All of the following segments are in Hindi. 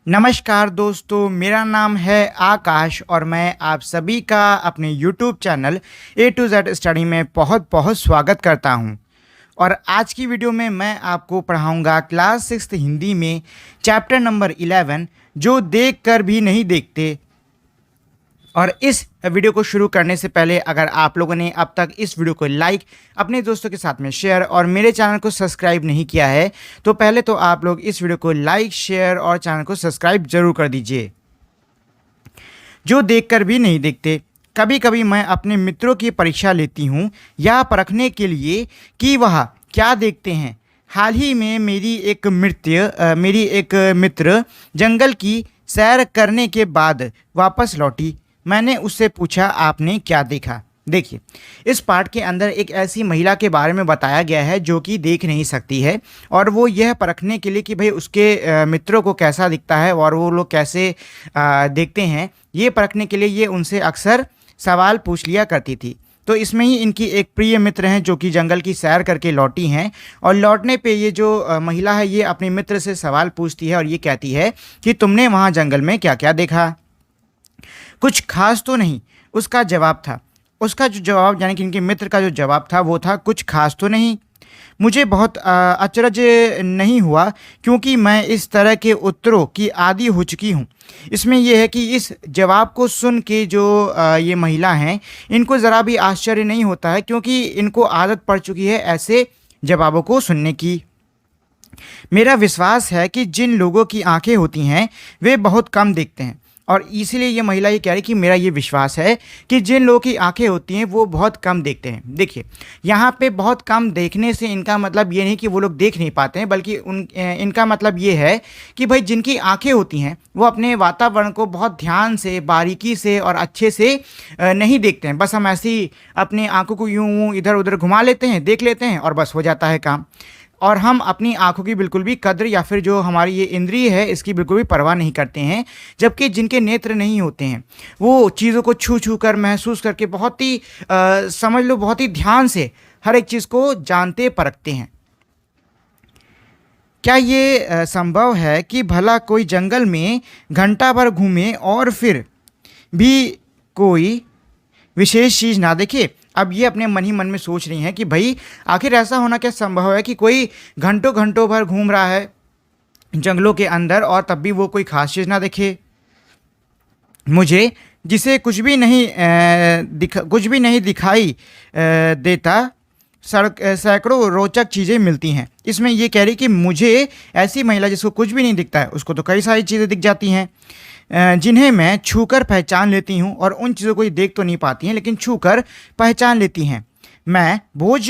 नमस्कार दोस्तों, मेरा नाम है आकाश और मैं आप सभी का अपने YouTube channel A to Z study में बहुत बहुत स्वागत करता हूं। और आज की वीडियो में मैं आपको पढ़ाऊंगा क्लास 6 हिंदी में चैप्टर नंबर 11 जो देख कर भी नहीं देखते। और इस वीडियो को शुरू करने से पहले अगर आप लोगों ने अब तक इस वीडियो को लाइक, अपने दोस्तों के साथ में शेयर और मेरे चैनल को सब्सक्राइब नहीं किया है तो पहले तो आप लोग इस वीडियो को लाइक, शेयर और चैनल को सब्सक्राइब जरूर कर दीजिए। जो देखकर भी नहीं देखते। कभी कभी मैं अपने मित्रों की परीक्षा लेती हूँ या परखने के लिए कि वह क्या देखते हैं। हाल ही में मेरी एक मित्र जंगल की सैर करने के बाद वापस लौटी। मैंने उससे पूछा, आपने क्या देखा? देखिए, इस पाठ के अंदर एक ऐसी महिला के बारे में बताया गया है जो कि देख नहीं सकती है और वो यह परखने के लिए कि भाई उसके मित्रों को कैसा दिखता है और वो लोग कैसे देखते हैं, ये परखने के लिए ये उनसे अक्सर सवाल पूछ लिया करती थी। तो इसमें ही इनकी एक प्रिय मित्र हैं जो कि जंगल की सैर करके लौटी हैं और लौटने पे ये जो महिला है ये अपने मित्र से सवाल पूछती है और ये कहती है कि तुमने वहाँ जंगल में क्या क्या देखा? कुछ खास तो नहीं, उसका जवाब था। उसका जो जवाब यानी कि इनके मित्र का जो जवाब था वो था, कुछ खास तो नहीं। मुझे बहुत अचरज नहीं हुआ क्योंकि मैं इस तरह के उत्तरों की आदी हो चुकी हूँ। इसमें यह है कि इस जवाब को सुन के जो ये महिला हैं इनको ज़रा भी आश्चर्य नहीं होता है क्योंकि इनको आदत पड़ चुकी है ऐसे जवाबों को सुनने की। मेरा विश्वास है कि जिन लोगों की आंखें होती हैं वे बहुत कम देखते हैं और इसीलिए ये महिला ये कह रही कि मेरा ये विश्वास है कि जिन लोगों की आंखें होती हैं वो बहुत कम देखते हैं। देखिए, यहाँ पे बहुत कम देखने से इनका मतलब ये नहीं कि वो लोग देख नहीं पाते हैं, बल्कि इनका मतलब ये है कि भाई जिनकी आंखें होती हैं वो अपने वातावरण को बहुत ध्यान से, बारीकी से और अच्छे से नहीं देखते हैं। बस हम ऐसे ही अपनी आंखों को यूँ इधर उधर घुमा लेते हैं, देख लेते हैं और बस हो जाता है काम। और हम अपनी आँखों की बिल्कुल भी कद्र या फिर जो हमारी ये इंद्रिय है इसकी बिल्कुल भी परवाह नहीं करते हैं। जबकि जिनके नेत्र नहीं होते हैं वो चीज़ों को छू छू कर, महसूस करके बहुत ही समझ लो बहुत ही ध्यान से हर एक चीज़ को जानते परखते हैं। क्या ये संभव है कि भला कोई जंगल में घंटा भर घूमे और फिर भी कोई विशेष चीज़ ना देखे? अब ये अपने मन ही मन में सोच रही हैं कि भाई आखिर ऐसा होना क्या संभव है कि कोई घंटों घंटों भर घूम रहा है जंगलों के अंदर और तब भी वो कोई खास चीज़ ना देखे। मुझे जिसे कुछ भी नहीं दिखाई देता सैकड़ों रोचक चीज़ें मिलती हैं। इसमें ये कह रही कि मुझे, ऐसी महिला जिसको कुछ भी नहीं दिखता है उसको तो कई सारी चीज़ें दिख जाती हैं जिन्हें मैं छूकर पहचान लेती हूँ और उन चीज़ों को ये देख तो नहीं पाती हैं लेकिन छूकर पहचान लेती हैं। मैं भोज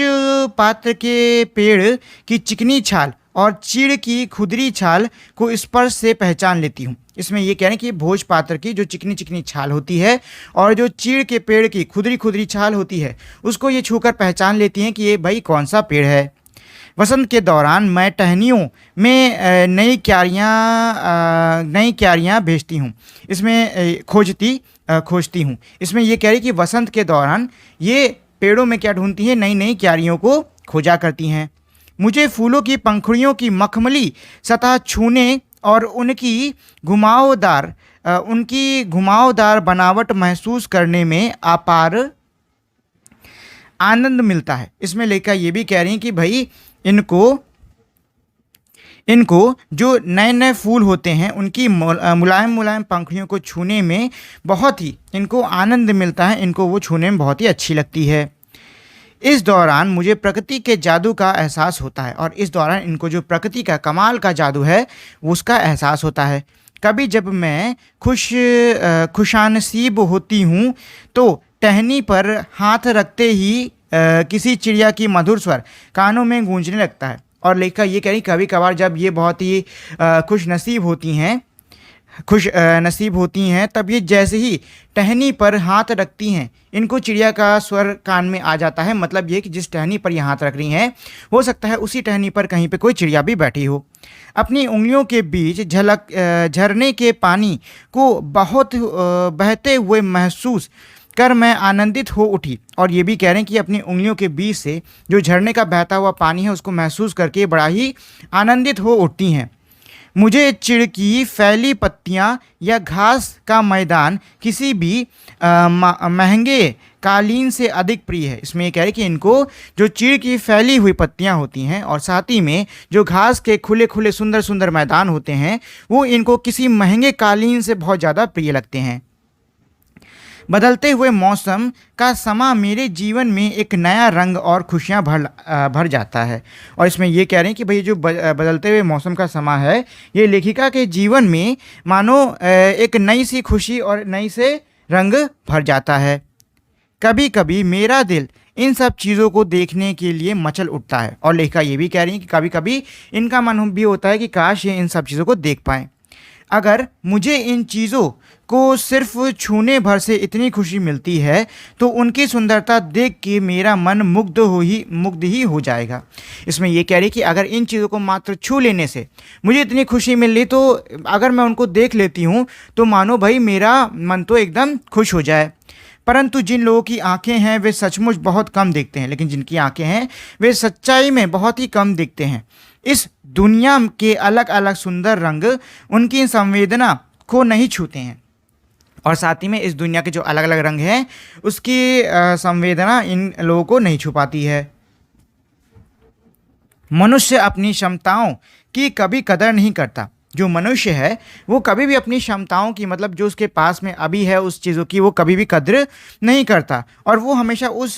पात्र के पेड़ की चिकनी छाल और चीड़ की खुदरी छाल को स्पर्श से पहचान लेती हूँ। इसमें ये कह रहे हैं कि भोज पात्र की जो चिकनी चिकनी छाल होती है और जो चीड़ के पेड़ की खुदरी खुदरी छाल होती है उसको ये छूकर पहचान लेती हैं कि ये भाई कौन सा पेड़ है। वसंत के दौरान मैं टहनियों में नई क्यारियाँ भेजती हूँ, इसमें खोजती हूँ। इसमें ये कह रही कि वसंत के दौरान ये पेड़ों में क्या ढूंढती हैं, नई नई क्यारियों को खोजा करती हैं। मुझे फूलों की पंखुड़ियों की मखमली सतह छूने और उनकी घुमावदार बनावट महसूस करने में अपार आनंद मिलता है। इसमें लेखा ये भी कह रही हैं कि भाई इनको जो नए नए फूल होते हैं उनकी मुलायम मुलायम पंखुड़ियों को छूने में बहुत ही इनको आनंद मिलता है, इनको वो छूने में बहुत ही अच्छी लगती है। इस दौरान मुझे प्रकृति के जादू का एहसास होता है और इस दौरान इनको जो प्रकृति का कमाल का जादू है उसका एहसास होता है। कभी जब मैं खुशानसीब होती हूँ तो टहनी पर हाथ रखते ही किसी चिड़िया की मधुर स्वर कानों में गूंजने लगता है। और लेखक ये कह रही कभी कभार जब ये बहुत ही खुश नसीब होती हैं तब ये जैसे ही टहनी पर हाथ रखती हैं इनको चिड़िया का स्वर कान में आ जाता है। मतलब ये कि जिस टहनी पर ये हाथ रख रही हैं हो सकता है उसी टहनी पर कहीं पे कोई चिड़िया भी बैठी हो। अपनी उंगलियों के बीच झरने के पानी को बहुत बहते हुए महसूस कर मैं आनंदित हो उठी। और ये भी कह रहे हैं कि अपनी उंगलियों के बीच से जो झरने का बहता हुआ पानी है उसको महसूस करके बड़ा ही आनंदित हो उठती हैं। मुझे चिड़ की फैली पत्तियां या घास का मैदान किसी भी महंगे कालीन से अधिक प्रिय है। इसमें ये कह रहे कि इनको जो चीड़ की फैली हुई पत्तियां होती हैं और साथ ही में जो घास के खुले खुले सुंदर सुंदर मैदान होते हैं वो इनको किसी महंगे कालीन से बहुत ज़्यादा प्रिय लगते हैं। बदलते हुए मौसम का समा मेरे जीवन में एक नया रंग और खुशियाँ भर जाता है। और इसमें ये कह रहे हैं कि भाई जो बदलते हुए मौसम का समा है ये लेखिका के जीवन में मानो एक नई सी खुशी और नई से रंग भर जाता है। कभी कभी मेरा दिल इन सब चीज़ों को देखने के लिए मचल उठता है। और लेखिका ये भी कह रही हैं कि कभी कभी इनका मन भी होता है कि काश ये इन सब चीज़ों को देख पाएँ। अगर मुझे इन चीज़ों को सिर्फ छूने भर से इतनी खुशी मिलती है तो उनकी सुंदरता देख के मेरा मन मुग्ध ही हो जाएगा। इसमें यह कह रही कि अगर इन चीज़ों को मात्र छू लेने से मुझे इतनी खुशी मिल रही तो अगर मैं उनको देख लेती हूँ तो मानो भाई मेरा मन तो एकदम खुश हो जाए। परंतु जिन लोगों की आंखें हैं वे सचमुच बहुत कम देखते हैं, लेकिन जिनकी आंखें हैं वे सच्चाई में बहुत ही कम दिखते हैं। इस दुनिया के अलग अलग सुंदर रंग उनकी संवेदना को नहीं छूते हैं और साथ ही में इस दुनिया के जो अलग अलग रंग हैं उसकी संवेदना इन लोगों को नहीं छू पाती है। मनुष्य अपनी क्षमताओं की कभी कदर नहीं करता। जो मनुष्य है वो कभी भी अपनी क्षमताओं की मतलब जो उसके पास में अभी है उस चीज़ों की वो कभी भी कद्र नहीं करता और वो हमेशा उस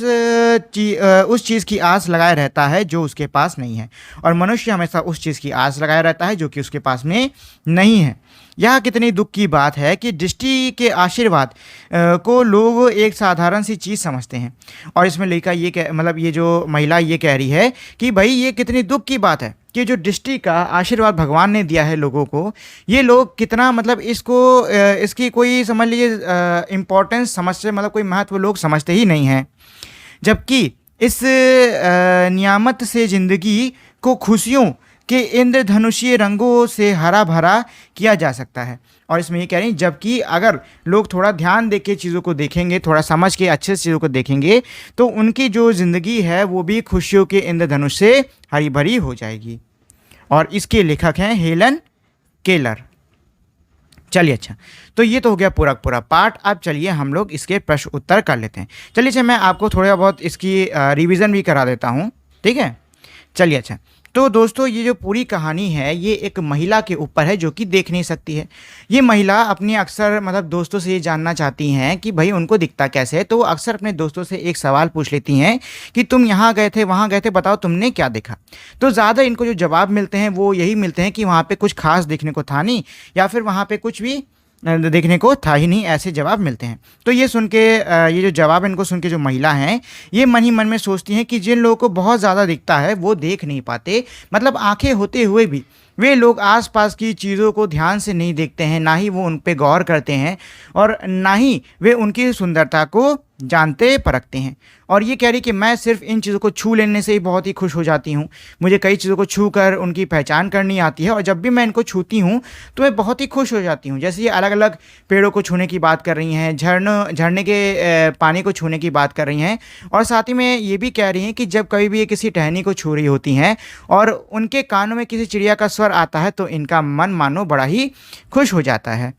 चीज़ की आस लगाए रहता है जो उसके पास नहीं है। और मनुष्य हमेशा उस चीज़ की आस लगाए रहता है जो कि उसके पास में नहीं है। यह कितनी दुख की बात है कि दृष्टि के आशीर्वाद को लोग एक साधारण सी चीज़ समझते हैं। और इसमें लेखिका ये जो महिला ये कह रही है कि भाई ये कितनी दुख की बात है कि जो दृष्टि का आशीर्वाद भगवान ने दिया है लोगों को ये लोग कितना मतलब इसकी कोई समझ लीजिए इम्पोर्टेंस समझते मतलब कोई महत्व लोग समझते ही नहीं हैं। जबकि इस नियामत से ज़िंदगी को खुशियों के इंद्रधनुषीय रंगों से हरा भरा किया जा सकता है। और इसमें ये कह रही हैं जबकि अगर लोग थोड़ा ध्यान दे के चीज़ों को देखेंगे, थोड़ा समझ के अच्छे से चीज़ों को देखेंगे तो उनकी जो ज़िंदगी है वो भी खुशियों के इंद्रधनुष से हरी भरी हो जाएगी। और इसके लेखक हैं हेलन केलर। चलिए अच्छा, तो ये तो हो गया पूरा पूरा पार्ट। अब चलिए हम लोग इसके प्रश्न उत्तर कर लेते हैं। चलिए अच्छा, मैं आपको थोड़ा बहुत इसकी रिवीजन भी करा देता हूँ, ठीक है। चलिए अच्छा, तो दोस्तों ये जो पूरी कहानी है ये एक महिला के ऊपर है जो कि देख नहीं सकती है। ये महिला अपने अक्सर मतलब दोस्तों से ये जानना चाहती हैं कि भाई उनको दिखता कैसे है, तो वो अक्सर अपने दोस्तों से एक सवाल पूछ लेती हैं कि तुम यहाँ गए थे वहाँ गए थे बताओ तुमने क्या देखा। तो ज़्यादा इनको जो जवाब मिलते हैं वो यही मिलते हैं कि वहाँ पे कुछ खास देखने को था नहीं या फिर वहाँ पे कुछ भी देखने को था ही नहीं, ऐसे जवाब मिलते हैं। तो ये सुन के ये जो जवाब इनको सुन के जो महिला हैं ये मन ही मन में सोचती हैं कि जिन लोगों को बहुत ज़्यादा दिखता है वो देख नहीं पाते, मतलब आंखें होते हुए भी वे लोग आसपास की चीज़ों को ध्यान से नहीं देखते हैं, ना ही वो उन पे गौर करते हैं और ना ही वे उनकी सुंदरता को जानते परखते हैं। और ये कह रही कि मैं सिर्फ इन चीज़ों को छू लेने से ही बहुत ही खुश हो जाती हूँ। मुझे कई चीज़ों को छू कर उनकी पहचान करनी आती है और जब भी मैं इनको छूती हूँ तो मैं बहुत ही खुश हो जाती हूँ। जैसे ये अलग अलग पेड़ों को छूने की बात कर रही हैं, झरने के पानी को छूने की बात कर रही हैं और साथ ही में ये भी कह रही हैं कि जब कभी भी ये किसी टहनी को छू रही होती हैं और उनके कानों में किसी चिड़िया का स्वर आता है तो इनका मन मानो बड़ा ही खुश हो जाता है।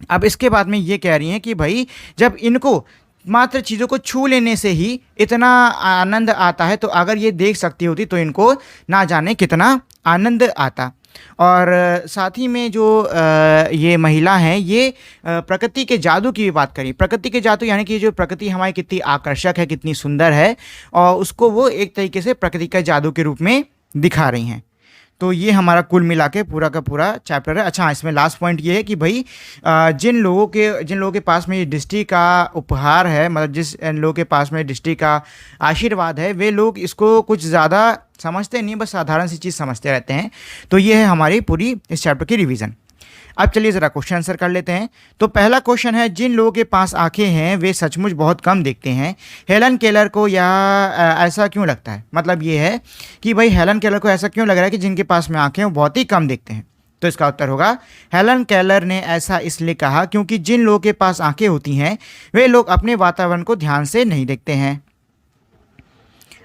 अब इसके बाद में ये कह रही हैं कि भाई जब इनको मात्र चीज़ों को छू लेने से ही इतना आनंद आता है तो अगर ये देख सकती होती तो इनको ना जाने कितना आनंद आता। और साथ ही में जो ये महिला हैं ये प्रकृति के जादू की भी बात करी। प्रकृति के जादू यानी कि जो प्रकृति हमारी कितनी आकर्षक है, कितनी सुंदर है और उसको वो एक तरीके से प्रकृति का जादू के रूप में दिखा रही हैं। तो ये हमारा कुल मिला के पूरा का पूरा चैप्टर है। अच्छा, इसमें लास्ट पॉइंट ये है कि भाई जिन लोगों के पास में ये दृष्टि का उपहार है, मतलब जिस लोगों के पास में दृष्टि का आशीर्वाद है वे लोग इसको कुछ ज़्यादा समझते नहीं, बस साधारण सी चीज़ समझते रहते हैं। तो ये है हमारी पूरी इस चैप्टर की रिवीजन। अब चलिए ज़रा क्वेश्चन आंसर कर लेते हैं। तो पहला क्वेश्चन है जिन लोगों के पास आंखें हैं वे सचमुच बहुत कम देखते हैं। हेलन केलर को यह ऐसा क्यों लगता है? मतलब ये है कि भाई हेलन केलर को ऐसा क्यों लग रहा है कि जिनके पास में आंखें हैं वो बहुत ही कम देखते हैं। तो इसका उत्तर होगा हेलन केलर ने ऐसा इसलिए कहा क्योंकि जिन लोगों के पास आंखें होती हैं वे लोग अपने वातावरण को ध्यान से नहीं देखते हैं।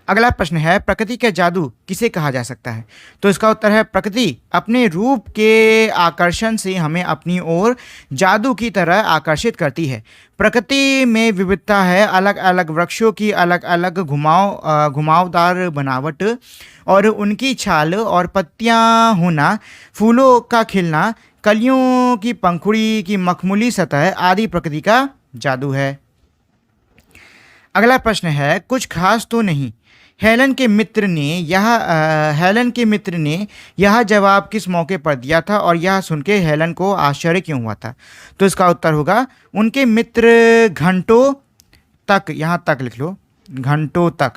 अगला प्रश्न है, प्रकृति का जादू किसे कहा जा सकता है? तो इसका उत्तर है, प्रकृति अपने रूप के आकर्षण से हमें अपनी ओर जादू की तरह आकर्षित करती है। प्रकृति में विविधता है, अलग अलग वृक्षों की अलग अलग घुमावदार बनावट और उनकी छाल और पत्तियां होना, फूलों का खिलना, कलियों की पंखुड़ी की मखमली सतह आदि प्रकृति का जादू है। अगला प्रश्न है, कुछ खास तो नहीं। हेलन के मित्र ने यह जवाब किस मौके पर दिया था और यह सुन के हेलन को आश्चर्य क्यों हुआ था? तो इसका उत्तर होगा, उनके मित्र घंटों तक, यहाँ तक लिख लो, घंटों तक,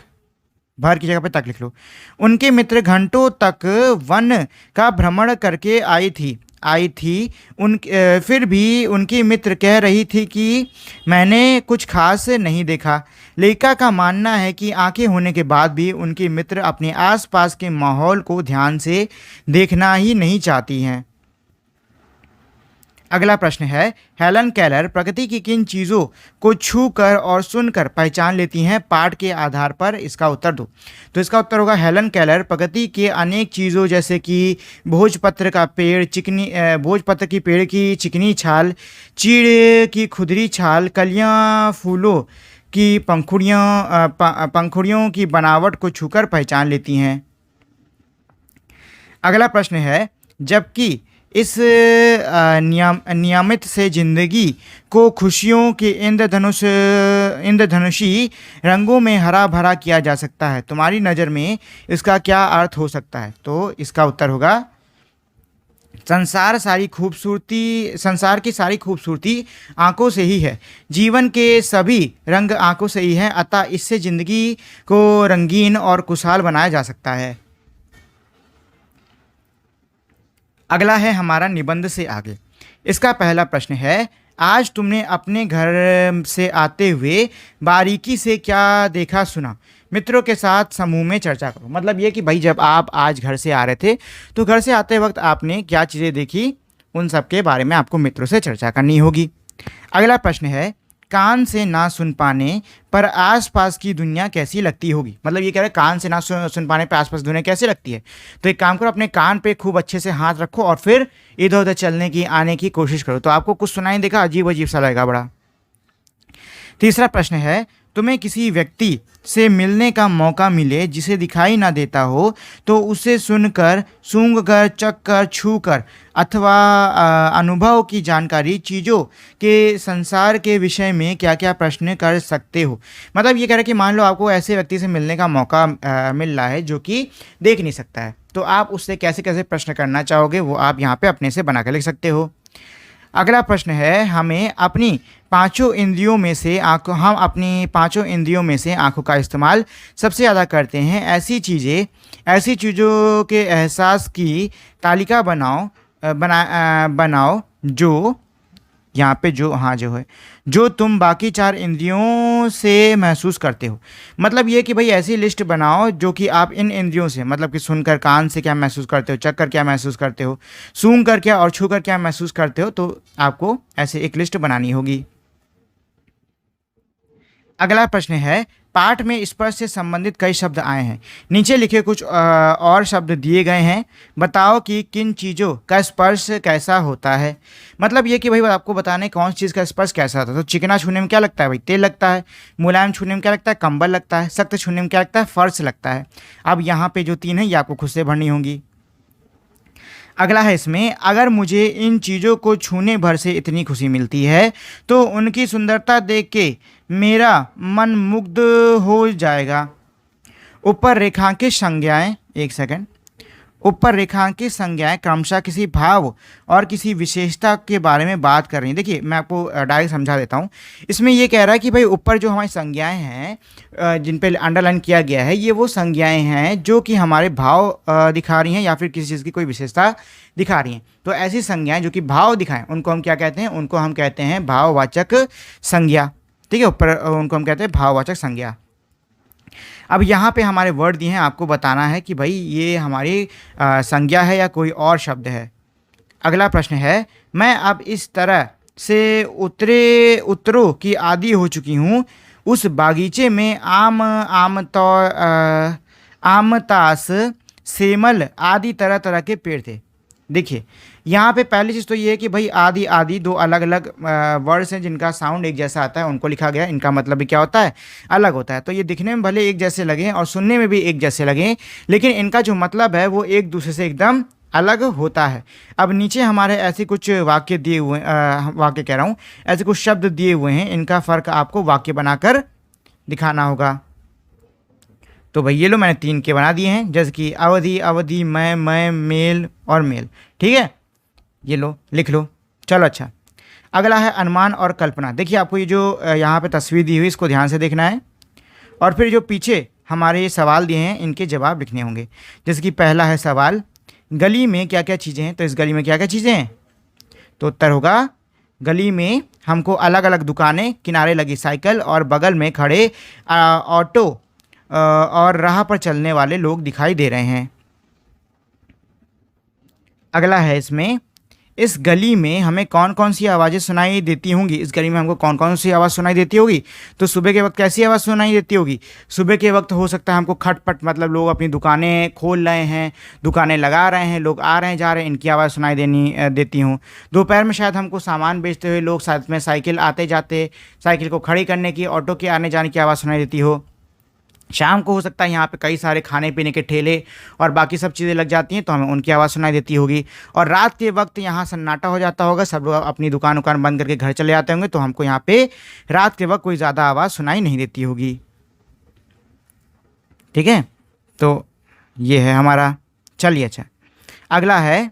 भर की जगह पे तक लिख लो। उनके मित्र घंटों तक वन का भ्रमण करके आई थी फिर भी उनकी मित्र कह रही थी कि मैंने कुछ खास नहीं देखा। लेखिका का मानना है कि आंखें होने के बाद भी उनकी मित्र अपने आसपास के माहौल को ध्यान से देखना ही नहीं चाहती हैं। अगला प्रश्न है, हेलन केलर प्रकृति की किन चीज़ों को छू कर और सुनकर पहचान लेती हैं? पाठ के आधार पर इसका उत्तर दो। तो इसका उत्तर होगा, हेलन केलर प्रकृति के अनेक चीज़ों जैसे कि भोजपत्र की पेड़ की चिकनी छाल, चीड़ की खुदरी छाल, कलियां, फूलों की पंखुड़ियों की बनावट को छूकर पहचान लेती हैं। अगला प्रश्न है, जबकि इस नियमित से जिंदगी को खुशियों के इंद्रधनुषी रंगों में हरा भरा किया जा सकता है, तुम्हारी नज़र में इसका क्या अर्थ हो सकता है? तो इसका उत्तर होगा, संसार की सारी खूबसूरती आंखों से ही है, जीवन के सभी रंग आंखों से ही हैं, अतः इससे जिंदगी को रंगीन और खुशहाल बनाया जा सकता है। अगला है हमारा निबंध से आगे। इसका पहला प्रश्न है, आज तुमने अपने घर से आते हुए बारीकी से क्या देखा सुना? मित्रों के साथ समूह में चर्चा करो। मतलब ये कि भाई जब आप आज घर से आ रहे थे तो घर से आते वक्त आपने क्या चीज़ें देखी, उन सब के बारे में आपको मित्रों से चर्चा करनी होगी। अगला प्रश्न है, कान से ना सुन पाने पर आसपास की दुनिया कैसी लगती होगी? मतलब ये कह रहे हैं कान से ना सुन पाने पर आसपास दुनिया कैसी लगती है। तो एक काम करो, अपने कान पे खूब अच्छे से हाथ रखो और फिर इधर उधर चलने की आने की कोशिश करो, तो आपको कुछ सुनाई देगा, अजीब अजीब सा लगेगा बड़ा। तीसरा प्रश्न है, तुम्हें किसी व्यक्ति से मिलने का मौका मिले जिसे दिखाई ना देता हो, तो उसे सुनकर, सूंघकर, चखकर, छूकर अथवा अनुभव की जानकारी, चीज़ों के संसार के विषय में क्या क्या प्रश्न कर सकते हो? मतलब ये कह रहा है कि मान लो आपको ऐसे व्यक्ति से मिलने का मौका मिल रहा है जो कि देख नहीं सकता है, तो आप उससे कैसे कैसे प्रश्न करना चाहोगे वो आप यहाँ पे अपने से बना कर लिख सकते हो। अगला प्रश्न है, हम अपनी पांचों इंद्रियों में से आँखों का इस्तेमाल सबसे ज़्यादा करते हैं। ऐसी चीज़ों के एहसास की तालिका बनाओ जो यहाँ पे जो है जो तुम बाकी 4 इंद्रियों से महसूस करते हो। मतलब ये कि भाई ऐसी लिस्ट बनाओ जो कि आप इन इंद्रियों से, मतलब कि सुनकर कान से क्या महसूस करते हो, चखकर क्या महसूस करते हो, सूंघ कर क्या और छू कर क्या महसूस करते हो, तो आपको ऐसे एक लिस्ट बनानी होगी। अगला प्रश्न है, पाठ में स्पर्श से संबंधित कई शब्द आए हैं, नीचे लिखे कुछ और शब्द दिए गए हैं, बताओ कि किन चीज़ों का स्पर्श कैसा होता है। मतलब ये कि भाई आपको बताने कौन सी चीज़ का स्पर्श कैसा होता है। तो चिकना छूने में क्या लगता है भाई, तेल लगता है। मुलायम छूने में क्या लगता है, कंबल लगता है। सख्त छूने में क्या लगता है, फर्श लगता है। अब यहाँ पे जो 3 है ये आपको खुद से भरनी होंगी। अगला है इसमें, अगर मुझे इन चीज़ों को छूने भर से इतनी खुशी मिलती है तो उनकी सुंदरता देख के मेरा मन मुग्ध हो जाएगा। ऊपर रेखांकित संज्ञाएं क्रमशः किसी भाव और किसी विशेषता के बारे में बात कर रही हैं। देखिए मैं आपको डायरेक्ट समझा देता हूँ। इसमें ये कह रहा है कि भाई ऊपर जो हमारी संज्ञाएं हैं जिन पे अंडरलाइन किया गया है, ये वो संज्ञाएं हैं जो कि हमारे भाव दिखा रही हैं या फिर किसी चीज़ की कोई विशेषता दिखा रही हैं। तो ऐसी संज्ञाएं जो कि भाव दिखाएं उनको हम क्या कहते हैं, उनको हम कहते हैं भाववाचक संज्ञा। ठीक है, ऊपर उनको हम कहते हैं भाववाचक संज्ञा। अब यहाँ पे हमारे वर्ड दिए हैं, आपको बताना है कि भाई ये हमारी संज्ञा है या कोई और शब्द है। अगला प्रश्न है, मैं अब इस तरह से उत्तरों की आदी हो चुकी हूँ, उस बागीचे में आम, तास, सेमल आदि तरह तरह के पेड़ थे। देखिए यहाँ पे पहली चीज़ तो ये है कि भाई आदि आदि दो अलग अलग वर्ड्स हैं जिनका साउंड एक जैसा आता है, उनको लिखा गया। इनका मतलब भी क्या होता है, अलग होता है। तो ये दिखने में भले एक जैसे लगें और सुनने में भी एक जैसे लगें, लेकिन इनका जो मतलब है वो एक दूसरे से एकदम अलग होता है। अब नीचे हमारे ऐसे कुछ वाक्य दिए हुए वाक्य कह रहा हूँ, ऐसे कुछ शब्द दिए हुए हैं, इनका फ़र्क आपको वाक्य बनाकर दिखाना होगा। तो भाई ये लो मैंने 3 के बना दिए हैं, जैसे कि अवधि, अवधि, मैं, मेल और मेल। ठीक है, ये लो लिख लो। चलो अच्छा, अगला है अनुमान और कल्पना। देखिए आपको ये जो यहाँ पे तस्वीर दी हुई इसको ध्यान से देखना है, और फिर जो पीछे हमारे ये सवाल दिए हैं इनके जवाब लिखने होंगे। जैसे कि पहला है सवाल, गली में क्या क्या चीज़ें हैं? तो इस गली में क्या क्या चीज़ें हैं? तो उत्तर होगा, गली में हमको अलग अलग दुकानें, किनारे लगी साइकिल और बगल में खड़े ऑटो और राह पर चलने वाले लोग दिखाई दे रहे हैं। अगला है इसमें, इस गली में हमें कौन कौन सी आवाज़ें सुनाई देती होंगी? इस गली में हमको कौन कौन सी आवाज़ सुनाई देती होगी? तो सुबह के वक्त कैसी आवाज़ सुनाई देती होगी? सुबह के वक्त हो सकता है हमको खटपट, मतलब लोग अपनी दुकानें खोल रहे हैं, दुकानें लगा रहे हैं, लोग आ रहे हैं जा रहे हैं, इनकी आवाज़ सुनाई देती हूँ। दोपहर में शायद हमको सामान बेचते हुए लोग, साथ में साइकिल आते जाते, साइकिल को खड़ी करने की, ऑटो के आने जाने की आवाज़ सुनाई देती हो। शाम को हो सकता है यहाँ पे कई सारे खाने पीने के ठेले और बाकी सब चीज़ें लग जाती हैं, तो हमें उनकी आवाज़ सुनाई देती होगी। और रात के वक्त यहाँ सन्नाटा हो जाता होगा, सब लोग अपनी दुकान उकान बंद करके घर चले जाते होंगे, तो हमको यहाँ पे रात के वक्त कोई ज़्यादा आवाज़ सुनाई नहीं देती होगी। ठीक है, तो ये है हमारा। चलिए अच्छा, अगला है,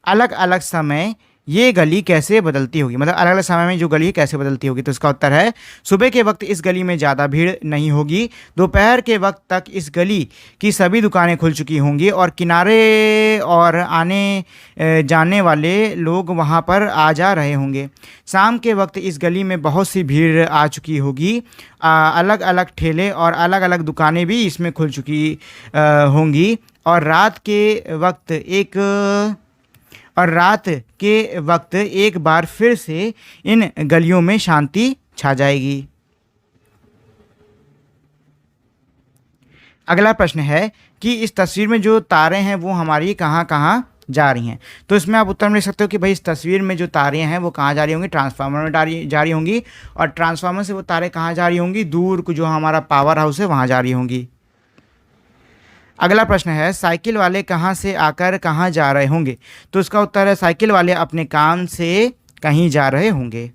अलग अलग समय ये गली कैसे बदलती होगी? मतलब अलग अलग समय में जो गली है कैसे बदलती होगी? तो इसका उत्तर है, सुबह के वक्त इस गली में ज़्यादा भीड़ नहीं होगी, दोपहर के वक्त तक इस गली की सभी दुकानें खुल चुकी होंगी और किनारे और आने जाने वाले लोग वहां पर आ जा रहे होंगे। शाम के वक्त इस गली में बहुत सी भीड़ आ चुकी होगी, अलग अलग ठेले और अलग अलग दुकानें भी इसमें खुल चुकी होंगी, और रात के वक्त एक बार फिर से इन गलियों में शांति छा जाएगी। अगला प्रश्न है कि इस तस्वीर में जो तारे हैं वो हमारी कहाँ कहाँ जा रही हैं? तो इसमें आप उत्तर में लिख सकते हो कि भाई इस तस्वीर में जो तारे हैं वो कहाँ जा रही होंगी? ट्रांसफार्मर में जा रही होंगी, और ट्रांसफार्मर से वो तारे कहाँ जा रही होंगी? दूर जो हमारा पावर हाउस है वहाँ जा रही होंगी। अगला प्रश्न है, साइकिल वाले कहाँ से आकर कहाँ जा रहे होंगे? तो इसका उत्तर है, साइकिल वाले अपने काम से कहीं जा रहे होंगे।